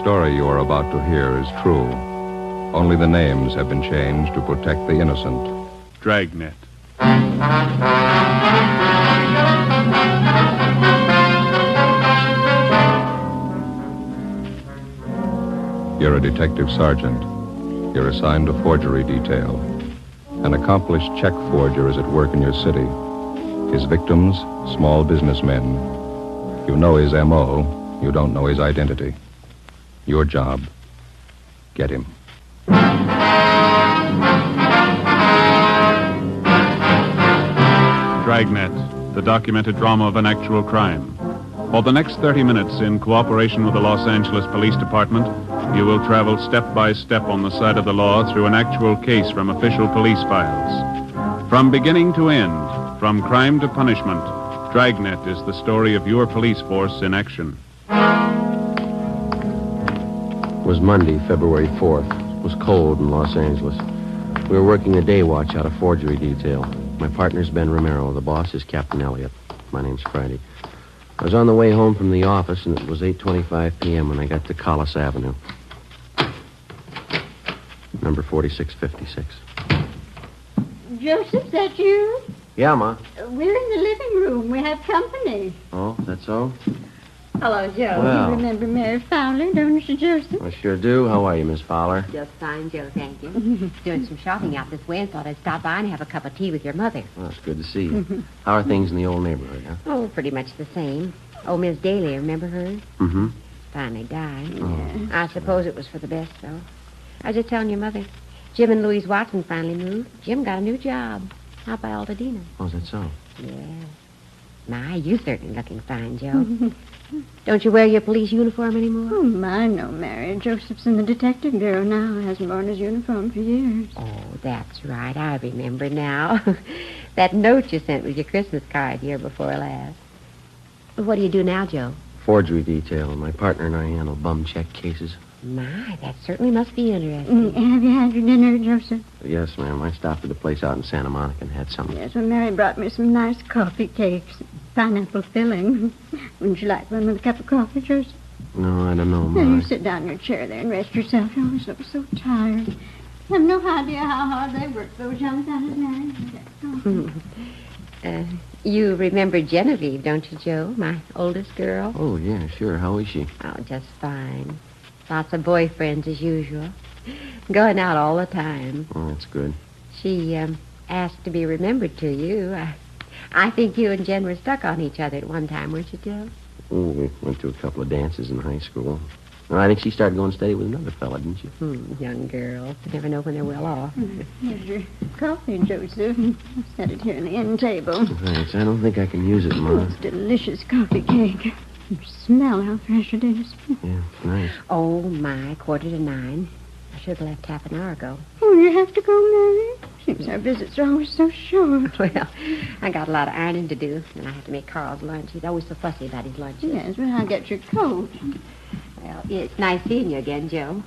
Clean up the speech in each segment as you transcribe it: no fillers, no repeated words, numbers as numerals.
story you are about to hear is true. Only the names have been changed to protect the innocent. Dragnet. You're a detective sergeant. You're assigned a forgery detail. An accomplished check forger is at work in your city. His victims, small businessmen. You know his M.O., you don't know his identity. Your job, get him. Dragnet, the documented drama of an actual crime. For the next 30 minutes, in cooperation with the Los Angeles Police Department, you will travel step by step on the side of the law through an actual case from official police files. From beginning to end, from crime to punishment, Dragnet is the story of your police force in action. It was Monday, February 4th. It was cold in Los Angeles. We were working the day watch out of forgery detail. My partner's Ben Romero. The boss is Captain Elliott. My name's Friday. I was on the way home from the office, and it was 8:25 p.m. when I got to Collis Avenue. Number 4656. Joseph, is that you? Yeah, Ma. We're in the living room. We have company. Oh, that's so? Hello, Joe. Well. You remember Mary Fowler, don't you, Joseph? I sure do. How are you, Miss Fowler? Just fine, Joe, thank you. Doing some shopping out this way and thought I'd stop by and have a cup of tea with your mother. Well, it's good to see you. How are things in the old neighborhood, huh? Oh, pretty much the same. Oh, Miss Daly, remember her? Mm-hmm. Finally died. Oh. I suppose it was for the best, though. I was just telling your mother. Jim and Louise Watson finally moved. Jim got a new job out by Altadena. Oh, is that so? Yeah. My, you certainly looking fine, Joe. Don't you wear your police uniform anymore? Oh, my, no, Mary. Joseph's in the detective bureau now. Hasn't worn his uniform for years. Oh, that's right. I remember now. That note you sent with your Christmas card year before last. What do you do now, Joe? Forgery detail. My partner and I handle bum check cases. My, that certainly must be interesting. Have you had your dinner, Joseph? Yes, ma'am. I stopped at a place out in Santa Monica and had something. Yes, well, Mary brought me some nice coffee cakes. Pineapple filling. Wouldn't you like one with a cup of coffee, Joseph? No, I don't know, Ma. Now, you sit down in your chair there and rest yourself. You always look so tired. I have no idea how hard they work, those young fellas, Mary. You remember Genevieve, don't you, Joe? My oldest girl? Oh, yeah, sure. How is she? Oh, just fine. Lots of boyfriends as usual. Going out all the time. Oh, that's good. She asked to be remembered to you. I think you and Jen were stuck on each other at one time, weren't you, Joe? Oh, we went to a couple of dances in high school. And I think she started going steady with another fella, didn't she? Young girls. You never know when they're well off. Here's your coffee, Joseph. Set it here on the end table. Thanks. I don't think I can use it, Ma. It's delicious coffee cake. You smell how fresh it is. Yeah, it's nice. Oh, my, 8:45. I should have left half an hour ago. Oh, you have to go, Mary? Seems our visits are always so short. Well, I got a lot of ironing to do, and I have to make Carl's lunch. He's always so fussy about his lunches. Yes, well, I'll get your coat. Well, it's nice seeing you again, Joe.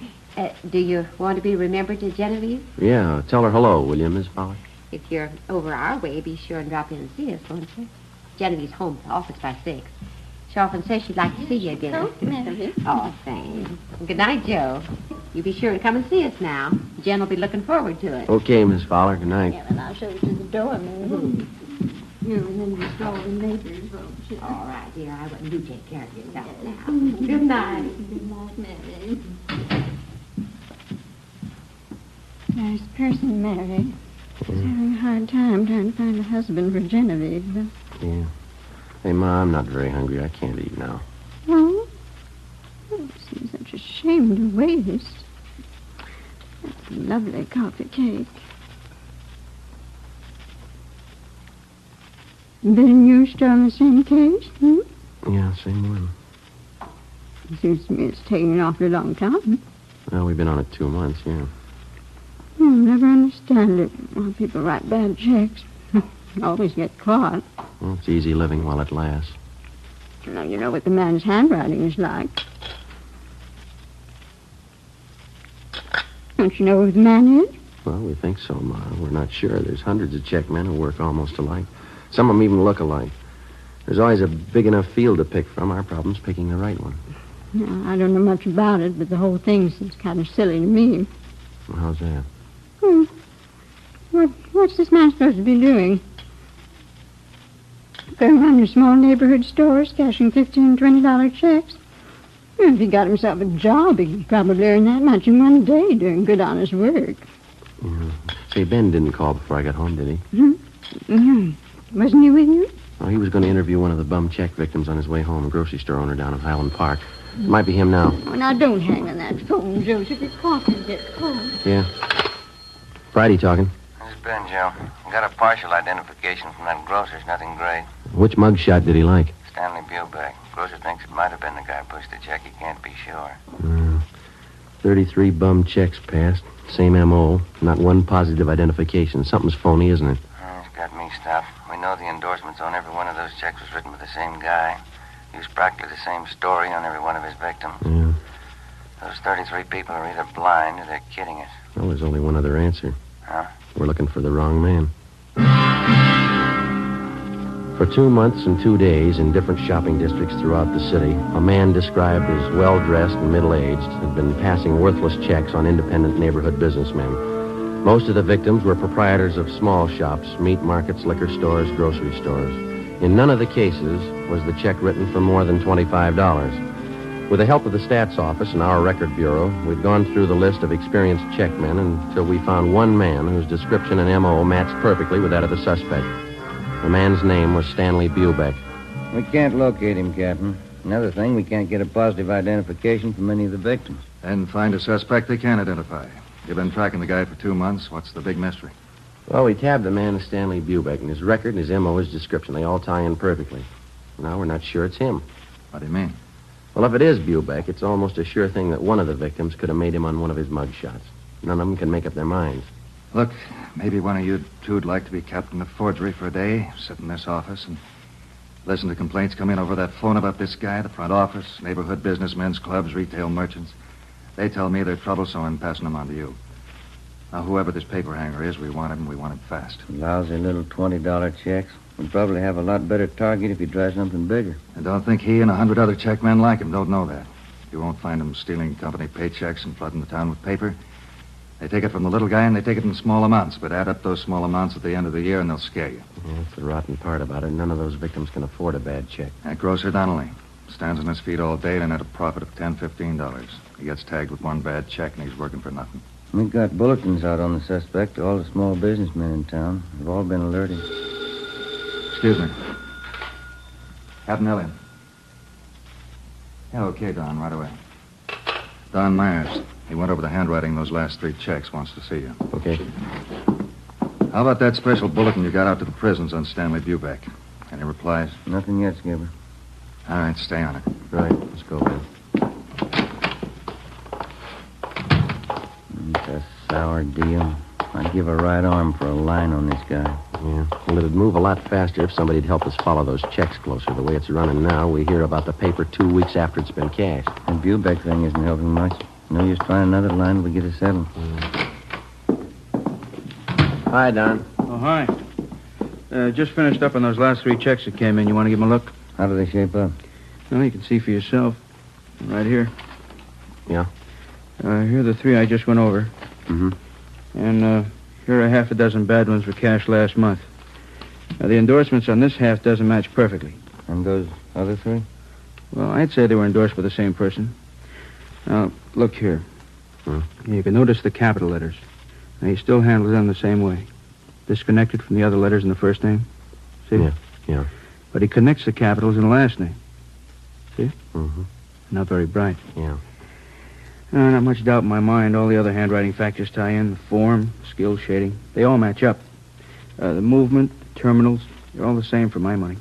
Do you want to be remembered to Genevieve? Yeah, tell her hello, will you, Miss Fowler? If you're over our way, be sure and drop in and see us, won't you? Genevieve's home at the office by 6. She often says she'd like to see you again. Coat, Mary. Oh, thanks. Good night, Joe. You be sure to come and see us now. Jen will be looking forward to it. Okay, Miss Fowler. Good night. Yeah, well, I'll show you to the door, Mary. You remember the old neighbors, won't you? All right, dear. I wouldn't do take care of yourself now. Good night. Good night, Mary. Nice person, Mary. She's having a hard time trying to find a husband for Genevieve. Yeah. Hey, Ma, I'm not very hungry. I can't eat now. Oh? It seems such a shame to waste. That's a lovely coffee cake. Been used on the same case, Yeah, same one. It seems to me it's taking an awfully long time. Well, we've been on it 2 months, yeah. I'll never understand it. Why people write bad checks. Always get caught. Well, it's easy living while it lasts. Now, you know what the man's handwriting is like. Don't you know who the man is? Well, we think so, Ma. We're not sure. There's hundreds of check men who work almost alike. Some of them even look alike. There's always a big enough field to pick from. Our problem's picking the right one. I don't know much about it, but the whole thing seems kind of silly to me. Well, how's that? What's this man supposed to be doing? Going around your small neighborhood stores, cashing $15 and $20 checks? Well, if he got himself a job, he could probably earn that much in one day doing good, honest work. Yeah. Say, Ben didn't call before I got home, did he? Mm-hmm. Wasn't he with you? Well, he was going to interview one of the bum check victims on his way home, a grocery store owner down at Highland Park. It might be him now. Oh, now, don't hang on that phone, Joseph. Your coffee gets cold. Yeah. Friday talking. This is Ben, Joe. I got a partial identification from that grocer's. Nothing great. Which mugshot did he like? Stanley Bubeck. Grocer thinks it might have been the guy who pushed the check. He can't be sure. 33 bum checks passed. Same M.O. Not one positive identification. Something's phony, isn't it? It's got me stopped. We know the endorsements on every one of those checks was written by the same guy. Used practically the same story on every one of his victims. Yeah. Those 33 people are either blind or they're kidding us. Well, there's only one other answer. Huh? We're looking for the wrong man. For 2 months and 2 days in different shopping districts throughout the city, a man described as well-dressed and middle-aged had been passing worthless checks on independent neighborhood businessmen. Most of the victims were proprietors of small shops, meat markets, liquor stores, grocery stores. In none of the cases was the check written for more than $25. With the help of the stats office and our record bureau, we'd gone through the list of experienced checkmen until we found one man whose description and M.O. matched perfectly with that of the suspect. The man's name was Stanley Bubeck. We can't locate him, Captain. Another thing, we can't get a positive identification from any of the victims. And find a suspect they can identify. You've been tracking the guy for 2 months. What's the big mystery? Well, we tabbed the man as Stanley Bubeck, and his record and his M.O., his description, they all tie in perfectly. Now we're not sure it's him. What do you mean? Well, if it is Bubeck, it's almost a sure thing that one of the victims could have made him on one of his mugshots. None of them can make up their minds. Look, maybe one of you two'd like to be captain of forgery for a day, sit in this office and listen to complaints come in over that phone about this guy, the front office, neighborhood businessmen's clubs, retail merchants. They tell me they're troublesome, I'm passing them on to you. Now, whoever this paper hanger is, we want him, and we want him fast. Lousy little $20 checks. We'd probably have a lot better target if you try something bigger. And don't think he and 100 other checkmen like him don't know that. You won't find them stealing company paychecks and flooding the town with paper. They take it from the little guy, and they take it in small amounts, but add up those small amounts at the end of the year, and they'll scare you. Yeah, that's the rotten part about it. None of those victims can afford a bad check. That grocer Donnelly stands on his feet all day and at a profit of $10, $15. He gets tagged with one bad check, and he's working for nothing. We've got bulletins out on the suspect to all the small businessmen in town. They've all been alerted. Excuse me. Captain Elliott. Yeah, okay, Don, right away. Don Myers. He went over the handwriting of those last 3 checks, wants to see you. Okay. How about that special bulletin you got out to the prisons on Stanley Bubeck? Any replies? Nothing yet, Skipper. All right, stay on it. Right, let's go, Ben. It's a sour deal. I'd give a right arm for a line on this guy. Yeah. Well, it'd move a lot faster if somebody'd help us follow those checks closer. The way it's running now, we hear about the paper 2 weeks after it's been cashed. The Bubeck thing isn't helping much. No use trying another line till we get it settled. Hi, Don. Oh, hi. Just finished up on those last 3 checks that came in. You want to give them a look? How do they shape up? Well, you can see for yourself. Right here. Yeah? Here are the 3 I just went over. Mm-hmm. And here are half a dozen bad ones for cash last month. Now, the endorsements on this half doesn't match perfectly. And those other 3? Well, I'd say they were endorsed by the same person. Now, look here. Hmm? You can notice the capital letters. Now, he still handles them the same way. Disconnected from the other letters in the first name. See? Yeah. But he connects the capitals in the last name. See? Mm-hmm. Not very bright. Yeah. Not much doubt in my mind. All the other handwriting factors tie in. The form, skill, shading. They all match up. The movement, the terminals, they're all the same for my money.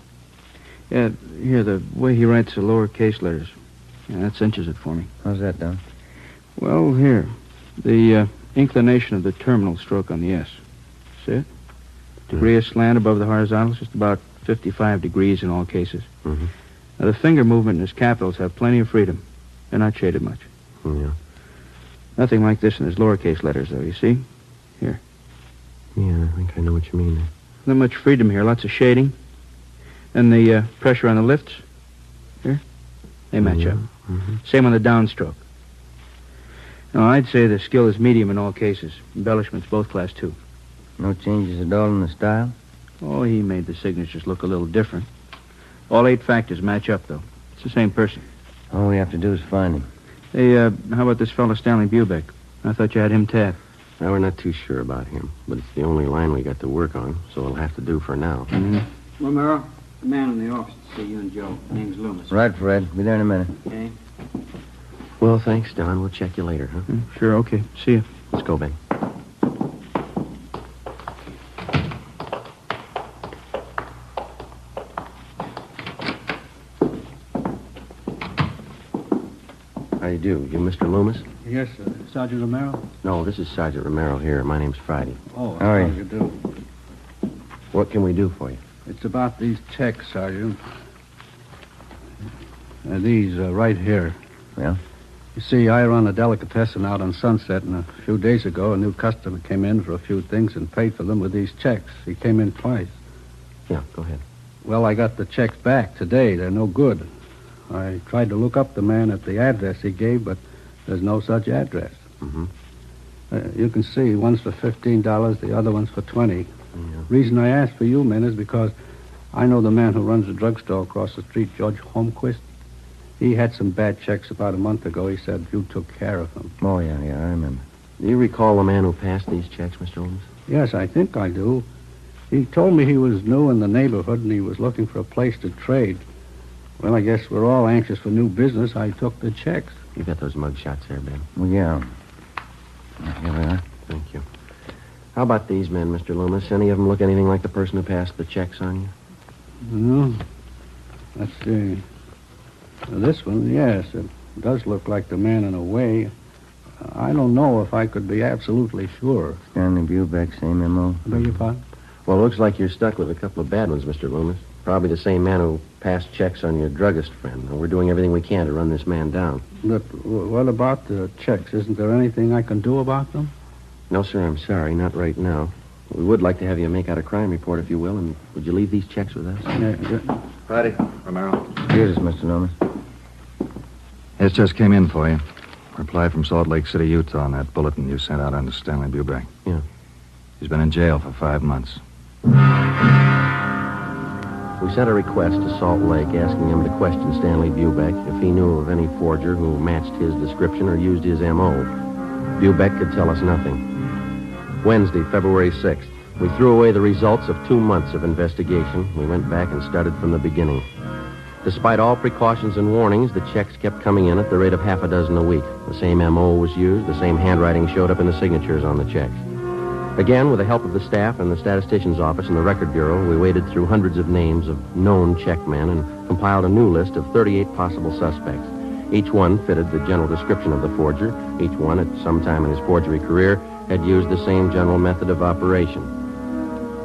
Yeah, here, the way he writes the lowercase letters. Yeah, that cinches it for me. How's that, Don? Well, here. The inclination of the terminal stroke on the S. See it? Degree of slant above the horizontal is just about 55 degrees in all cases. Mm-hmm. Now, the finger movement and his capitals have plenty of freedom. They're not shaded much. Yeah. Nothing like this in his lowercase letters, though, you see? Here. Yeah, I think I know what you mean. Not much freedom here. Lots of shading. And the pressure on the lifts. Here. They match up. Mm-hmm. Same on the downstroke. No, I'd say the skill is medium in all cases. Embellishments, both class 2. No changes at all in the style? Oh, he made the signatures look a little different. All 8 factors match up, though. It's the same person. All we have to do is find him. Hey, how about this fellow Stanley Bubeck? I thought you had him tapped. Well, we're not too sure about him, but it's the only line we got to work on, so it'll have to do for now. Mm-hmm. Romero, the man in the office to see you and Joe. Name's Loomis. Right, Fred. Be there in a minute. Okay. Well, thanks, Don. We'll check you later, huh? Sure, okay. See you. Let's go, Ben. How do you do? You Mr. Loomis? Yes, Sergeant Romero? No, this is Sergeant Romero here. My name's Friday. Oh, How are how you? do you do? What can we do for you? It's about these checks, Sergeant. These right here. Yeah? You see, I run a delicatessen out on Sunset, and a few days ago, a new customer came in for a few things and paid for them with these checks. He came in twice. Yeah, go ahead. Well, I got the checks back today. They're no good. I tried to look up the man at the address he gave, but there's no such address. Mm-hmm. You can see, one's for $15, the other one's for $20. Yeah. Reason I asked for you, men, is because I know the man who runs the drugstore across the street, George Holmquist. He had some bad checks about a month ago. He said you took care of them. Oh, yeah, I remember. Do you recall the man who passed these checks, Mr. Loomis? Yes, I think I do. He told me he was new in the neighborhood and he was looking for a place to trade. Well, I guess we're all anxious for new business. I took the checks. You got those mug shots there, Ben? Well, yeah. Here we are. Thank you. How about these men, Mr. Loomis? Any of them look anything like the person who passed the checks on you? No. Let's see. This one, yes, it does look like the man in a way. I don't know if I could be absolutely sure. Stanley Bubeck, same M.O. Beg your pardon? Well, it looks like you're stuck with a couple of bad ones, Mr. Loomis. Probably the same man who passed checks on your druggist friend. We're doing everything we can to run this man down. But what about the checks? Isn't there anything I can do about them? No, sir, I'm sorry. Not right now. We would like to have you make out a crime report, if you will, and would you leave these checks with us? Yeah. Friday, Romero. Here's us, Mr. Loomis. This just came in for you. Reply from Salt Lake City, Utah on that bulletin you sent out on Stanley Bubeck. Yeah. He's been in jail for 5 months. We sent a request to Salt Lake asking him to question Stanley Bubeck if he knew of any forger who matched his description or used his M.O. Bubeck could tell us nothing. Wednesday, February 6th. We threw away the results of 2 months of investigation. We went back and started from the beginning. Despite all precautions and warnings, the checks kept coming in at the rate of half a dozen a week. The same M.O. was used. The same handwriting showed up in the signatures on the checks. Again, with the help of the staff and the statistician's office and the record bureau, we waded through hundreds of names of known checkmen and compiled a new list of 38 possible suspects. Each one fitted the general description of the forger. Each one, at some time in his forgery career, had used the same general method of operation.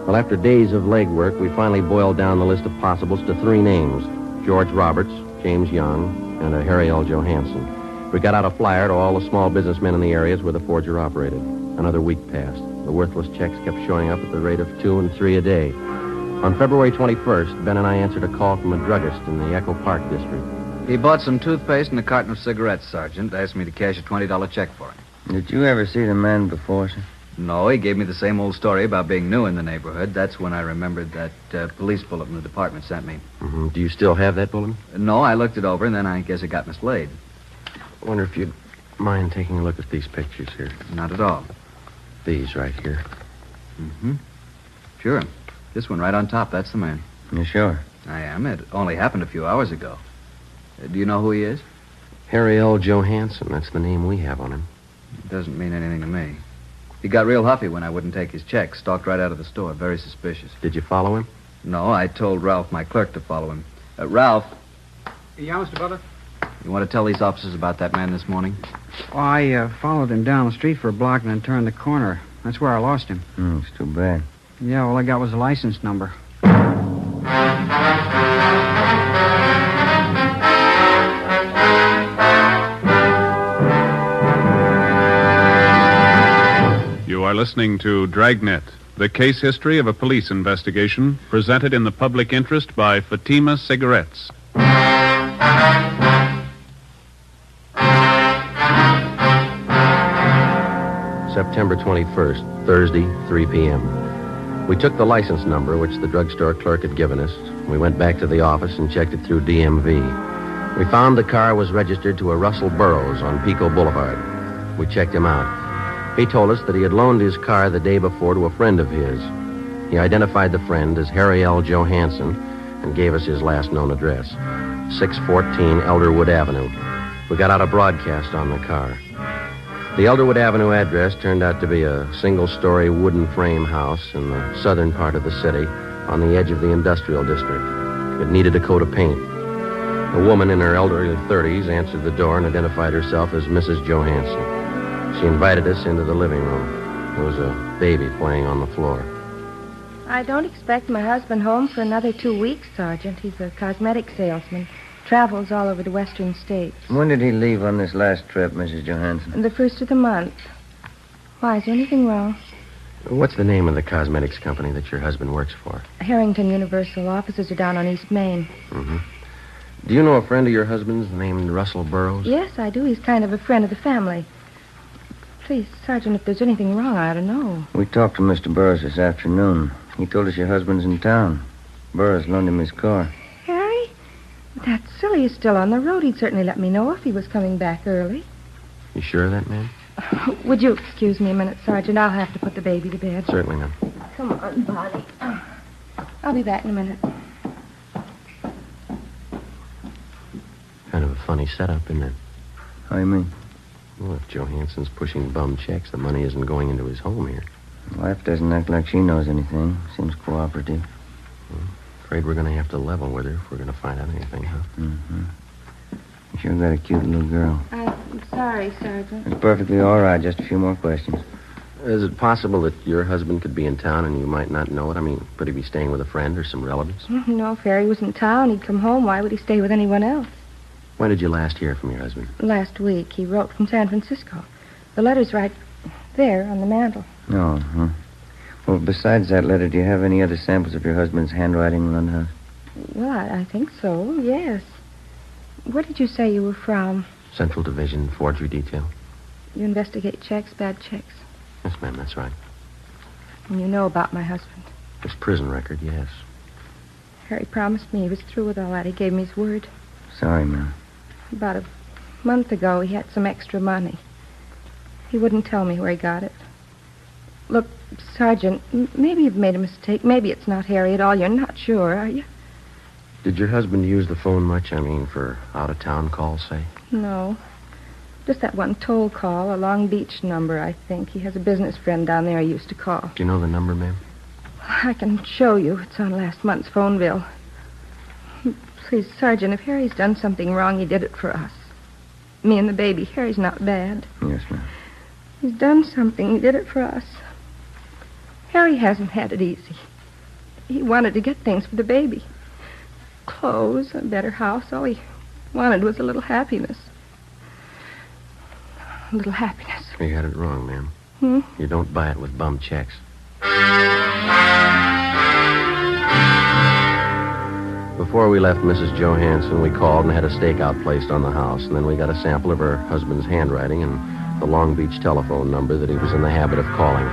Well, after days of legwork, we finally boiled down the list of possibles to 3 names: George Roberts, James Young, and a Harry L. Johansson. We got out a flyer to all the small businessmen in the areas where the forger operated. Another week passed. The worthless checks kept showing up at the rate of 2 and 3 a day. On February 21st, Ben and I answered a call from a druggist in the Echo Park district. He bought some toothpaste and a carton of cigarettes, Sergeant. Asked me to cash a $20 check for him. Did you ever see the man before, sir? No, he gave me the same old story about being new in the neighborhood. That's when I remembered that police bulletin the department sent me. Mm-hmm. Do you still have that bulletin? No, I looked it over, and then I guess it got mislaid. I wonder if you'd mind taking a look at these pictures here. Not at all. These right here. Mm-hmm. Sure. This one right on top, that's the man. You sure? I am. It only happened a few hours ago. Do you know who he is? Harry L. Johansson. That's the name we have on him. It doesn't mean anything to me. He got real huffy when I wouldn't take his check. Stalked right out of the store. Very suspicious. Did you follow him? No, I told Ralph, my clerk, to follow him. Ralph, Yeah, Mr. Butler? you want to tell these officers about that man this morning? Well, I followed him down the street for a block and then turned the corner. That's where I lost him. It's too bad. Yeah, all I got was a license number. You are listening to Dragnet, the case history of a police investigation, presented in the public interest by Fatima Cigarettes. September 21st, Thursday, 3 p.m. We took the license number, which the drugstore clerk had given us. We went back to the office and checked it through DMV. We found the car was registered to a Russell Burroughs on Pico Boulevard. We checked him out. He told us that he had loaned his car the day before to a friend of his. He identified the friend as Harry L. Johansson and gave us his last known address, 614 Elderwood Avenue. We got out a broadcast on the car. The Elderwood Avenue address turned out to be a single-story wooden frame house in the southern part of the city on the edge of the industrial district. It needed a coat of paint. A woman in her elderly 30s answered the door and identified herself as Mrs. Johansson. She invited us into the living room. There was a baby playing on the floor. I don't expect my husband home for another 2 weeks, Sergeant. He's a cosmetic salesman. Travels all over the western states. When did he leave on this last trip, Mrs. Johansson? The first of the month. Why, is there anything wrong? What's the name of the cosmetics company that your husband works for? Harrington Universal. Offices are down on East Main. Mm-hmm. Do you know a friend of your husband's named Russell Burroughs? Yes, I do. He's kind of a friend of the family. Please, Sergeant, if there's anything wrong, I ought to know. We talked to Mr. Burroughs this afternoon. He told us your husband's in town. Burroughs loaned him his car. Harry? That's silly. He's still on the road. He'd certainly let me know if he was coming back early. You sure of that, ma'am? Would you excuse me a minute, Sergeant? I'll have to put the baby to bed. Certainly, ma'am. Come on, Bonnie. I'll be back in a minute. Kind of a funny setup, isn't it? How do you mean? Well, if Johansson's pushing bum checks, the money isn't going into his home here. Wife doesn't act like she knows anything. Seems cooperative. Afraid we're going to have to level with her if we're going to find out anything, huh? Mm-hmm. You sure got a cute little girl. I'm sorry, Sergeant. It's perfectly all right. Just a few more questions. Is it possible that your husband could be in town and you might not know it? I mean, could he be staying with a friend or some relatives? No, if Harry was in town, he'd come home. Why would he stay with anyone else? When did you last hear from your husband? Last week. He wrote from San Francisco. The letter's right there on the mantel. Oh, huh. Well, besides that letter, do you have any other samples of your husband's handwriting around the house? Well, I think so, yes. Where did you say you were from? Central Division, Forgery Detail. You investigate checks, bad checks? Yes, ma'am, that's right. And you know about my husband? His prison record, yes. Harry promised me he was through with all that. He gave me his word. Sorry, ma'am. About a month ago, he had some extra money. He wouldn't tell me where he got it. Look, Sergeant, maybe you've made a mistake. Maybe it's not Harry at all. You're not sure, are you? Did your husband use the phone much? I mean, for out-of-town calls, say? No. Just that one toll call, a Long Beach number, I think. He has a business friend down there he used to call. Do you know the number, ma'am? I can show you. It's on last month's phone bill. Please, Sergeant, if Harry's done something wrong, he did it for us. Me and the baby. Harry's not bad. Yes, ma'am. He's done something. He did it for us. Harry hasn't had it easy. He wanted to get things for the baby. Clothes, a better house. All he wanted was a little happiness. A little happiness. You got it wrong, ma'am. You don't buy it with bum checks. Before we left Mrs. Johansson, we called and had a stakeout placed on the house, and then we got a sample of her husband's handwriting and the Long Beach telephone number that he was in the habit of calling.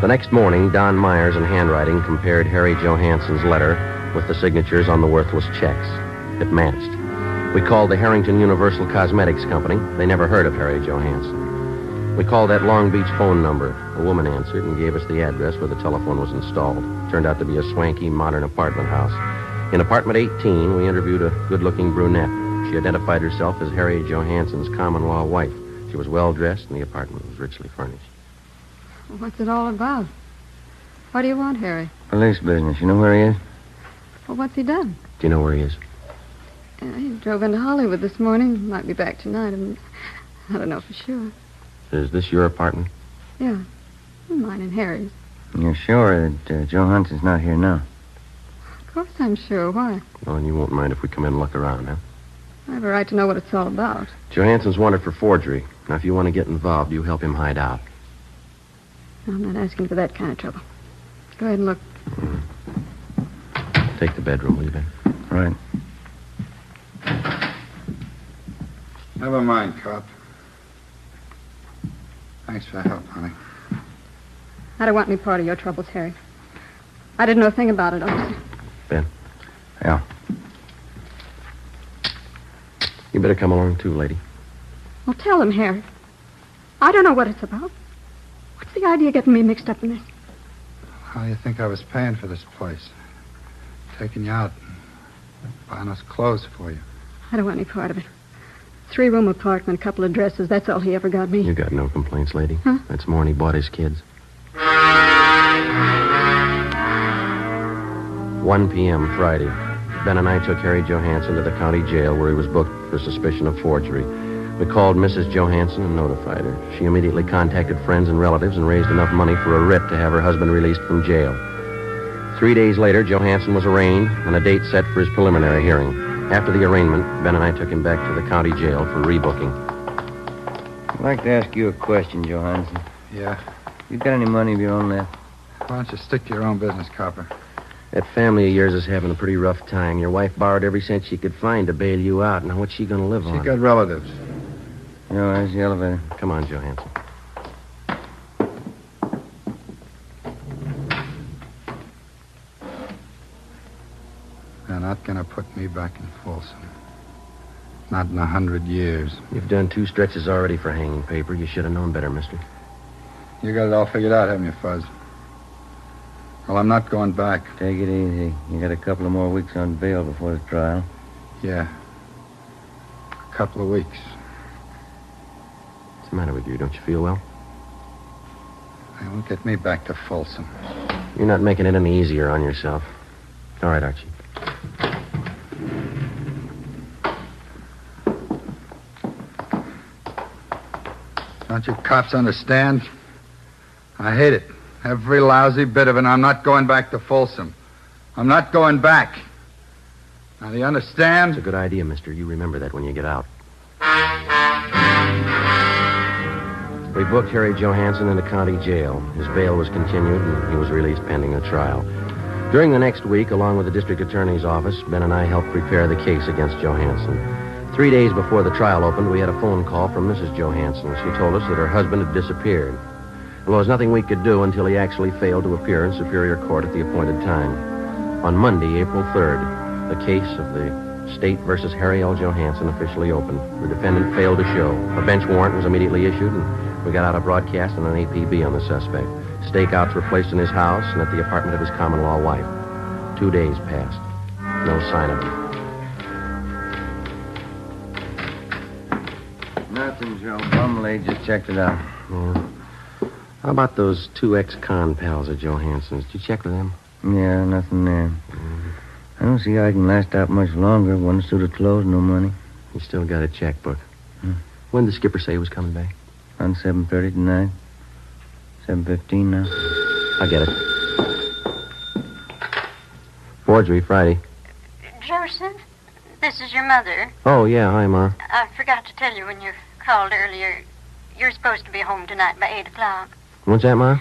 The next morning, Don Myers in handwriting compared Harry Johansson's letter with the signatures on the worthless checks. It matched. We called the Harrington Universal Cosmetics Company. They never heard of Harry Johansson. We called that Long Beach phone number. A woman answered and gave us the address where the telephone was installed. Turned out to be a swanky, modern apartment house. In apartment 18, we interviewed a good-looking brunette. She identified herself as Harry Johansson's common-law wife. She was well-dressed, and the apartment was richly furnished. What's it all about? What do you want, Harry? Police business. You know where he is? Well, what's he done? Do you know where he is? He drove into Hollywood this morning. Might be back tonight. I don't know for sure. Is this your apartment? Yeah. Mine and Harry's. You're sure that Johansson's not here now? Of course I'm sure. Why? Well, and you won't mind if we come in and look around, huh? I have a right to know what it's all about. Johansson's wanted for forgery. Now, if you want to get involved, you help him hide out. I'm not asking for that kind of trouble. Go ahead and look. Take the bedroom, will you, Ben? Right. Never mind, cop. Thanks for the help, honey. I don't want any part of your troubles, Harry. I didn't know a thing about it, officer. Ben, Yeah. you better come along too, lady. Well, tell him, Harry. I don't know what it's about. What's the idea of getting me mixed up in this? How do you think I was paying for this place? Taking you out and buying us clothes for you. I don't want any part of it. 3-room apartment, a couple of dresses. That's all he ever got me. You got no complaints, lady. Huh? That's more than he bought his kids. 1 p.m. Friday. Ben and I took Harry Johansson to the county jail where he was booked for suspicion of forgery. We called Mrs. Johansson and notified her. She immediately contacted friends and relatives and raised enough money for a writ to have her husband released from jail. 3 days later, Johansson was arraigned and a date set for his preliminary hearing. After the arraignment, Ben and I took him back to the county jail for rebooking. I'd like to ask you a question, Johansson. Yeah. You got any money of your own left? Why don't you stick to your own business, copper? That family of yours is having a pretty rough time. Your wife borrowed every cent she could find to bail you out. Now, what's she going to live on? She got relatives. No, there's the elevator. Come on, Johansson. They're not going to put me back in Folsom. Not in 100 years. You've done 2 stretches already for hanging paper. You should have known better, mister. You got it all figured out, haven't you, Fuzz? Well, I'm not going back. Take it easy. You got a couple of more weeks on bail before the trial. Yeah. A couple of weeks. What's the matter with you? Don't you feel well? They won't get me back to Folsom. You're not making it any easier on yourself. All right, Archie. Don't you cops understand? I hate it. Every lousy bit of it. I'm not going back to Folsom. I'm not going back. Now, do you understand? It's a good idea, mister. You remember that when you get out. We booked Harry Johansson into county jail. His bail was continued, and he was released pending the trial. During the next week, along with the district attorney's office, Ben and I helped prepare the case against Johansson. 3 days before the trial opened, we had a phone call from Mrs. Johansson. She told us that her husband had disappeared. Well, there was nothing we could do until he actually failed to appear in Superior Court at the appointed time. On Monday, April 3rd, the case of the State versus Harry L. Johansson officially opened. The defendant failed to show. A bench warrant was immediately issued, and we got out a broadcast and an APB on the suspect. Stakeouts were placed in his house and at the apartment of his common-law wife. 2 days passed. No sign of him. Nothing, Joe. Bumley just checked it out. Yeah. How about those 2 ex-con pals of Johansson's? Did you check with them? Yeah, nothing there. I don't see how I can last out much longer. One suit of clothes, no money. You still got a checkbook. When did the skipper say he was coming back? On 7:30 tonight. 7:15 now. I'll get it. Forgery, Friday. Joseph, this is your mother. Oh, yeah. Hi, Ma. I forgot to tell you when you called earlier. You're supposed to be home tonight by 8 o'clock. What's that, Ma?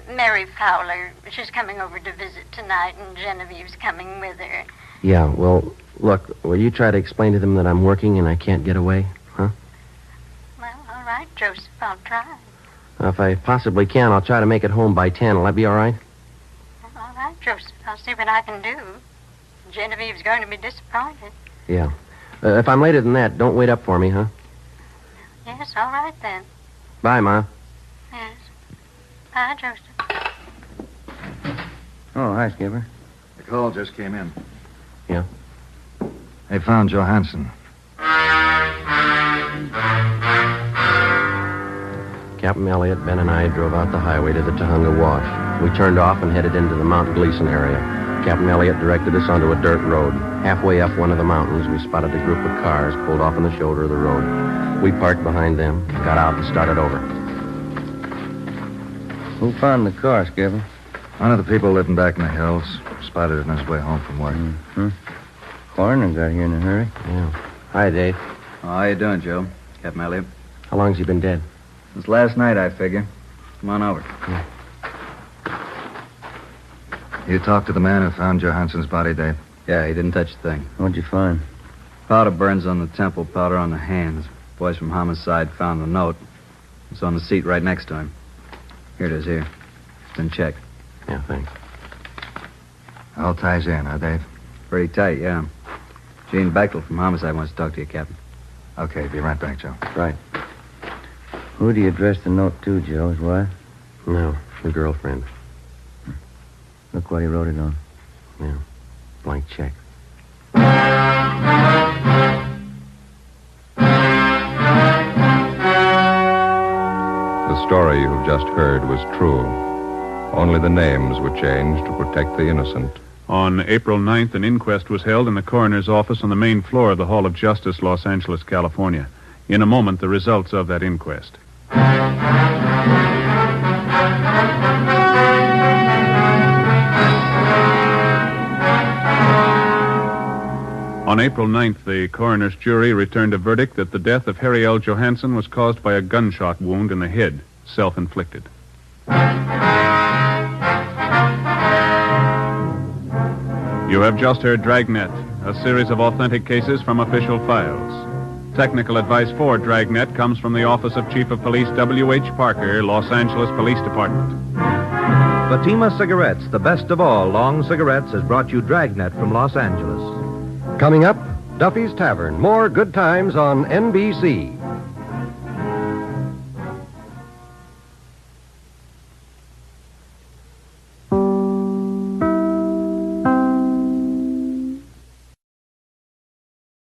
Mary Fowler, she's coming over to visit tonight, and Genevieve's coming with her. Yeah, well, look, will you try to explain to them that I'm working and I can't get away, huh? Well, all right, Joseph, I'll try. If I possibly can, I'll try to make it home by 10. Will that be all right? Well, all right, Joseph, I'll see what I can do. Genevieve's going to be disappointed. Yeah. If I'm later than that, don't wait up for me, huh? Yes, all right then. Bye, Ma. Yes. Bye, Joseph. Oh, hi, Skipper. The call just came in. Yeah? They found Johansson. Captain Elliott, Ben, and I drove out the highway to the Tahunga Wash. We turned off and headed into the Mount Gleason area. Captain Elliott directed us onto a dirt road. Halfway up one of the mountains, we spotted a group of cars pulled off on the shoulder of the road. We parked behind them, got out, and started over. Who found the car, Skipper? One of the people living back in the hills. Spotted it on his way home from work. Mm-hmm. Coroner got here in a hurry. Yeah. Hi, Dave. Oh, how you doing, Joe? Captain Elliott. How long's he been dead? Since last night, I figure. Come on over. Yeah. You talked to the man who found Johansson's body, Dave? Yeah, he didn't touch a thing. What'd you find? Powder burns on the temple, powder on the hands. Boys from homicide found the note. It's on the seat right next to him. Here it is, here. Then check. Yeah, thanks. All ties in, huh, Dave? Pretty tight, yeah. Gene Bechtel from Homicide wants to talk to you, Captain. Okay, be right back, Joe. Right. Who do you address the note to, Joe? His wife? No, the girlfriend. Look what he wrote it on. Yeah, blank check. The story you've just heard was true. Only the names were changed to protect the innocent. On April 9th, an inquest was held in the coroner's office on the main floor of the Hall of Justice, Los Angeles, California. In a moment, the results of that inquest. On April 9th, the coroner's jury returned a verdict that the death of Harry L. Johansson was caused by a gunshot wound in the head, self-inflicted. You have just heard Dragnet, a series of authentic cases from official files. Technical advice for Dragnet comes from the Office of Chief of Police W.H. Parker, Los Angeles Police Department. Fatima Cigarettes, the best of all long cigarettes, has brought you Dragnet from Los Angeles. Coming up, Duffy's Tavern. More good times on NBC.